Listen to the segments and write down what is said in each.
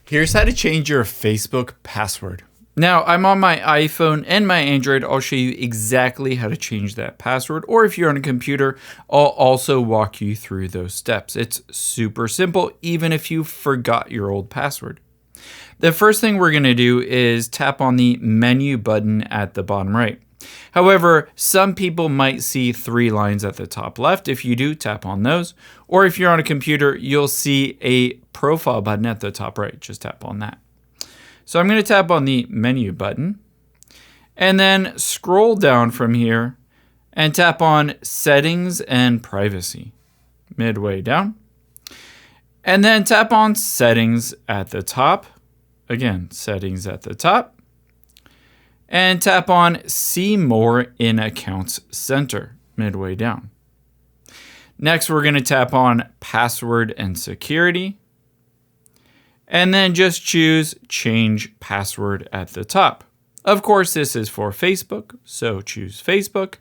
Here's how to change your Facebook password. Now, I'm on my iPhone and my Android. I'll show you exactly how to change that password. Or if you're on a computer, I'll also walk you through those steps. It's super simple, even if you forgot your old password. The first thing we're going to do is tap on the menu button at the bottom right. However, some people might see 3 lines at the top left. If you do, tap on those. Or if you're on a computer, you'll see a profile button at the top right. Just tap on that. So I'm going to tap on the menu button and then scroll down from here and tap on Settings and Privacy midway down. And then tap on Settings at the top. Again, Settings at the top. And tap on See More in Accounts Center midway down. Next, we're going to tap on Password and Security. And then just choose Change Password at the top. Of course, this is for Facebook, so choose Facebook.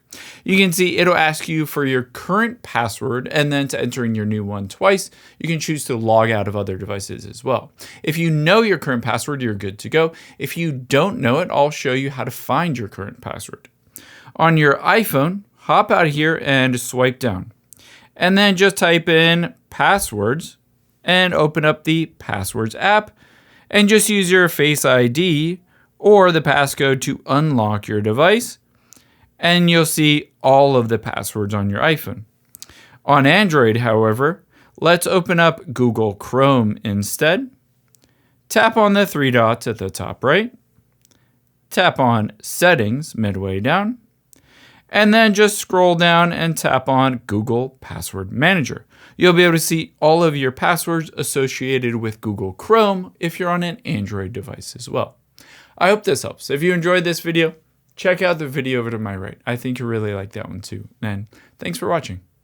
You can see it'll ask you for your current password, and then to enter in your new one twice, you can choose to log out of other devices as well. If you know your current password, you're good to go. If you don't know it, I'll show you how to find your current password. On your iPhone, hop out of here and swipe down. And then just type in passwords and open up the Passwords app and just use your Face ID or the passcode to unlock your device, and you'll see all of the passwords on your iPhone. On Android, however, let's open up Google Chrome instead. Tap on the 3 dots at the top right. Tap on Settings midway down. And then just scroll down and tap on Google Password Manager. You'll be able to see all of your passwords associated with Google Chrome if you're on an Android device as well. I hope this helps. If you enjoyed this video, check out the video over to my right. I think you'll really like that one too. And thanks for watching.